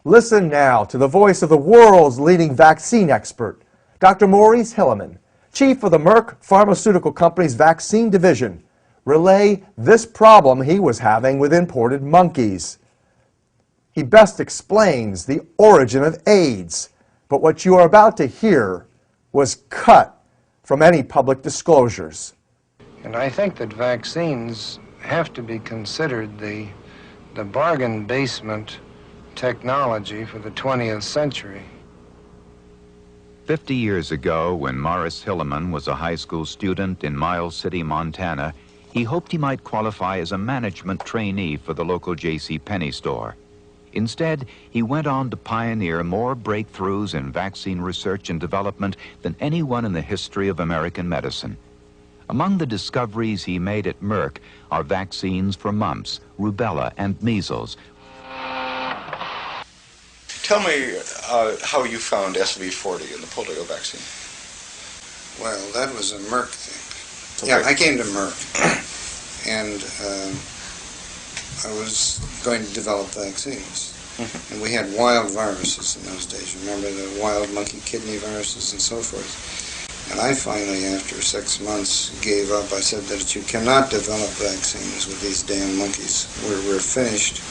Listen now to the voice of the world's leading vaccine expert, Dr. Maurice Hilleman, chief of the Merck Pharmaceutical Company's vaccine division, relay this problem he was having with imported monkeys. He best explains the origin of AIDS, but what you are about to hear was cut from any public disclosures. And I think that vaccines have to be considered the bargain basement technology for the 20th century. 50 years ago, when Maurice Hilleman was a high school student in Miles City, Montana, he hoped he might qualify as a management trainee for the local J.C. Penney store. Instead, he went on to pioneer more breakthroughs in vaccine research and development than anyone in the history of American medicine. Among the discoveries he made at Merck are vaccines for mumps, rubella, and measles. Tell me how you found SV40 in the polio vaccine. Well, that was a Merck thing. Okay. Yeah, I came to Merck, and I was going to develop vaccines. Mm-hmm. And we had wild viruses in those days. Remember the wild monkey kidney viruses and so forth? And I finally, after 6 months, gave up. I said that you cannot develop vaccines with these damn monkeys. We're finished.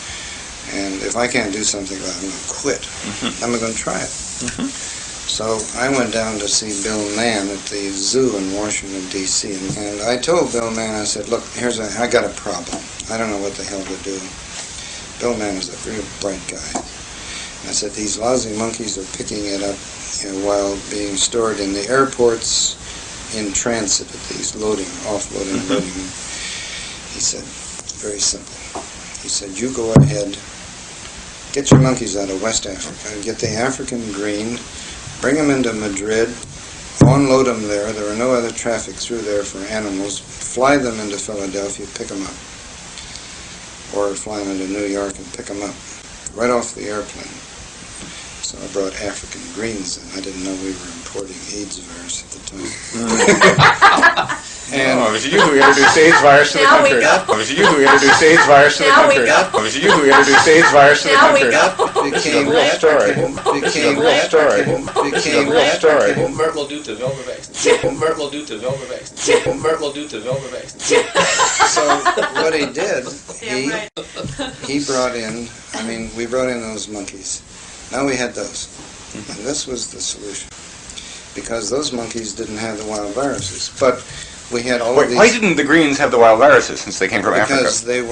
And if I can't do something about it, I'm going to quit. Mm-hmm. I'm going to try it. Mm-hmm. So I went down to see Bill Mann at the zoo in Washington, D.C. And I told Bill Mann, I said, look, I got a problem. I don't know what the hell to do. Bill Mann is a real bright guy. I said, these lousy monkeys are picking it up while being stored in the airports in transit at these loading, offloading, loading. He said, very simple. He said, you go ahead, get your monkeys out of West Africa, get the African green, bring them into Madrid, unload them there. There are no other traffic through there for animals. Fly them into Philadelphia, pick them up. Or fly them into New York and pick them up right off the airplane. So I brought African greens in. I didn't know we were importing AIDS virus at the time. And it was you who introduced AIDS virus to the country. It was you who introduced AIDS virus to the country. It was you who introduced AIDS virus to the country. Became a real story. Became a real story. Became a real story. Merck will do to develop a vaccine. Merck will do to develop a vaccine. Merck will do to develop a vaccine. So what he did, he brought in, we brought in those monkeys. Now we had those. And this was the solution. Because those monkeys didn't have the wild viruses. But we had all of these. Why didn't the greens have the wild viruses since they came from Africa? Because they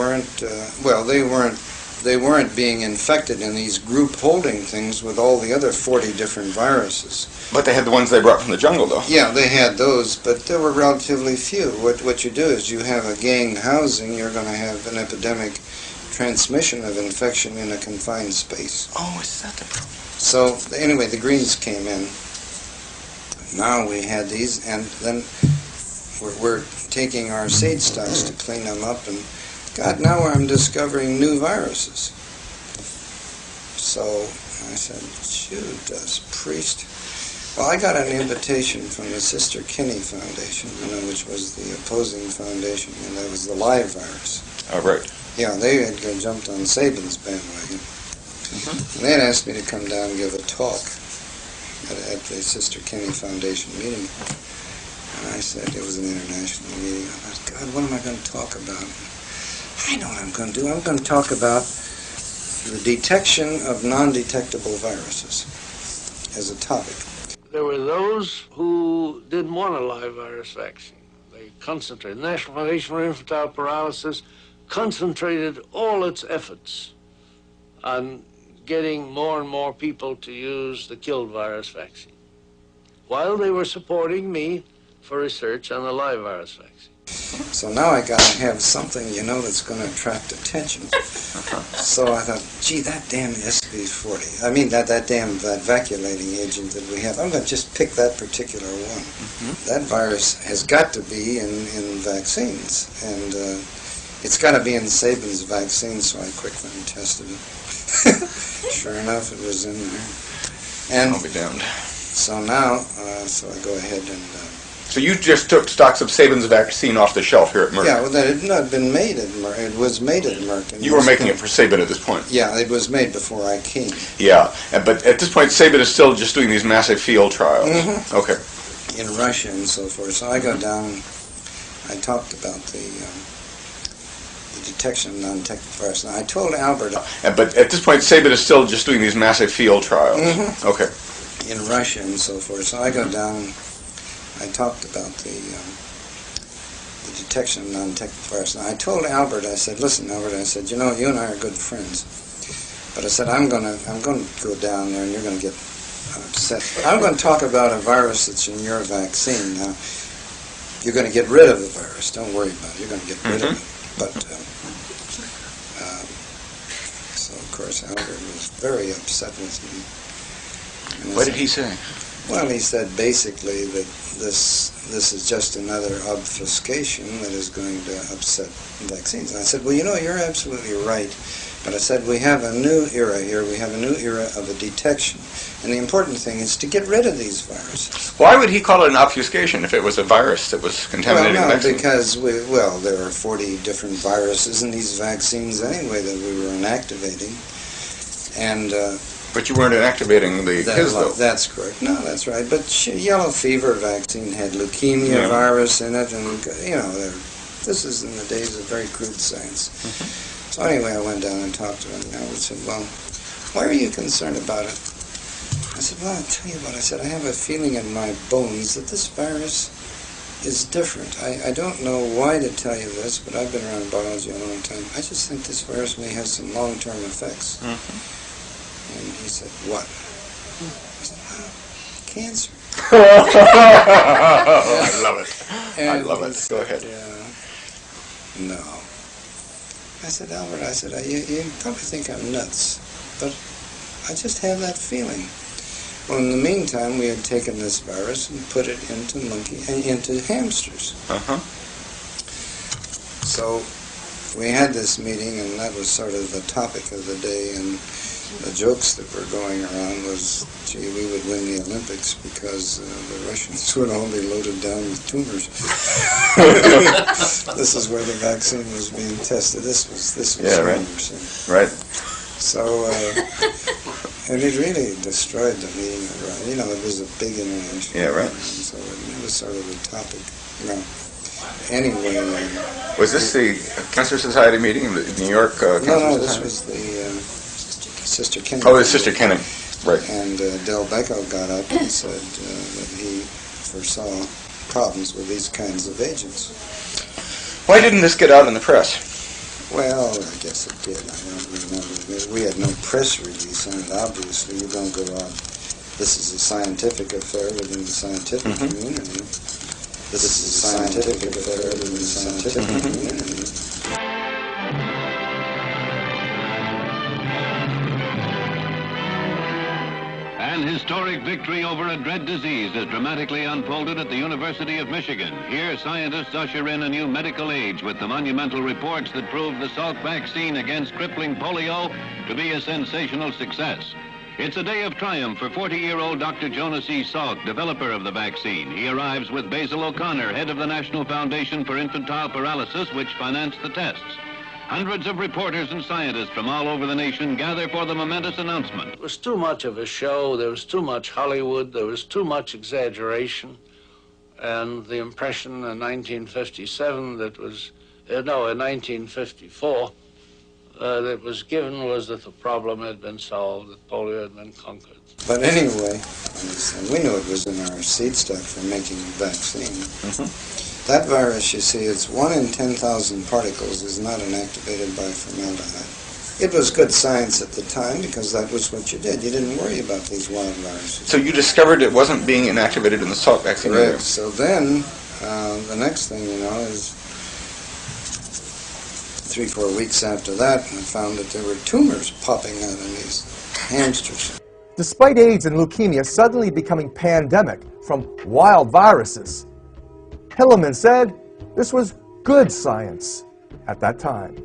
weren't being infected in these group holding things with all the other 40 different viruses. But they had the ones they brought from the jungle, though. Yeah, they had those, but there were relatively few. What you do is you have a gang housing, you're going to have an epidemic transmission of infection in a confined space. Oh, is that the problem? So anyway, the greens came in. Now we had these, and then we're taking our seed stocks to clean them up, and God, now I'm discovering new viruses. So I said, Judas Priest. Well, I got an invitation from the Sister Kinney Foundation, which was the opposing foundation, and that was the live virus. Oh, right. Yeah, they had jumped on Sabin's bandwagon. Mm-hmm. And they had asked me to come down and give a talk at the Sister Kinney Foundation meeting. And I said, it was an international meeting. I thought, God, what am I going to talk about? I know what I'm going to do. I'm going to talk about the detection of non-detectable viruses as a topic. There were those who didn't want a live virus vaccine. They concentrated. The National Foundation for Infantile Paralysis concentrated all its efforts on getting more and more people to use the killed virus vaccine, while they were supporting me for research on the live virus vaccine. So now I got to have something, that's going to attract attention. So I thought, gee, that damn SV40, that vacuolating agent that we have, I'm going to just pick that particular one. Mm-hmm. That virus has got to be in vaccines, and it's got to be in Sabin's vaccine, so I quickly tested it. Sure enough, it was in there. And I'll be damned. so now, so I go ahead and So you just took stocks of Sabin's vaccine off the shelf here at Merck? Yeah, well, that had not been made at Merck. It was made at Merck. You were making it for Sabin at this point? Yeah, it was made before I came. Yeah, but at this point, Sabin is still just doing these massive field trials? Mm-hmm. Okay. In Russia and so forth. So I go down, I talked about the detection of non-detectable virus. And I told Albert... But at this point, Sabin is still just doing these massive field trials? Mm-hmm. Okay. In Russia and so forth. So I go down, I talked about the detection of non-detectable virus. And I told Albert, I said, listen, Albert, I said, you know, you and I are good friends. But I said, I'm going to go down there and you're going to get upset. I'm going to talk about a virus that's in your vaccine. Now, you're going to get rid of the virus. Don't worry about it. You're going to get rid of it. But, so of course, Albert was very upset with me. And What did he say? Well, he said basically that this is just another obfuscation that is going to upset vaccines. And I said, well, you know, you're absolutely right. But I said, we have a new era here. We have a new era of a detection. And the important thing is to get rid of these viruses. Why would he call it an obfuscation if it was a virus that was contaminating Well, no, the vaccine? because, there are 40 different viruses in these vaccines anyway that we were inactivating. And... But you weren't inactivating his, though. That's correct. No, that's right. But yellow fever vaccine had leukemia virus in it, and, you know, this is in the days of very crude science. So anyway, I went down and talked to him, and I said, well, why are you concerned about it? I said, well, I'll tell you what. I said, I have a feeling in my bones that this virus is different. I don't know why to tell you this, but I've been around biology a long time. I just think this virus may have some long-term effects. And he said, what? I said, well, cancer. I love it. And I love it. Go ahead. No. I said, Albert, I said, you probably think I'm nuts, but I just have that feeling. Well, in the meantime, we had taken this virus and put it into hamsters. So we had this meeting, and that was sort of the topic of the day, and the jokes that were going around was, gee, we would win the Olympics because the Russians would all be loaded down with tumors. This is where the vaccine was being tested. This was rumors. Right. So, and it really destroyed the meeting. You know, it was a big international. Yeah, right. So it was sort of a topic. You know. Anyway. Was this the Cancer Society meeting, the New York Cancer Society? No, this was the Sister Kenning. Oh, it's Sister Kenning, right. And Del Becco got up and said that he foresaw problems with these kinds of agents. Why didn't this get out in the press? Well, I guess it did. I don't remember. We had no press release on it, obviously. You don't go out. This is a scientific affair within the scientific community. This is a scientific affair within the scientific community. An historic victory over a dread disease is dramatically unfolded at the University of Michigan. Here, scientists usher in a new medical age with the monumental reports that prove the Salk vaccine against crippling polio to be a sensational success. It's a day of triumph for 40-year-old Dr. Jonas E. Salk, developer of the vaccine. He arrives with Basil O'Connor, head of the National Foundation for Infantile Paralysis, which financed the tests. Hundreds of reporters and scientists from all over the nation gather for the momentous announcement. It was too much of a show. There was too much Hollywood. There was too much exaggeration. And the impression in 1957 that was, in 1954, that was given was that the problem had been solved, that polio had been conquered. But anyway, we knew it was in our seed stock for making the vaccine. That virus, you see, it's 1 in 10,000 particles is not inactivated by formaldehyde. It was good science at the time because that was what you did. You didn't worry about these wild viruses. So you discovered it wasn't being inactivated in the Salk vaccine? Correct. So then, the next thing you know is 3-4 weeks after that, I found that there were tumors popping out in these hamsters. Despite AIDS and leukemia suddenly becoming pandemic from wild viruses, Hilleman said this was good science at that time.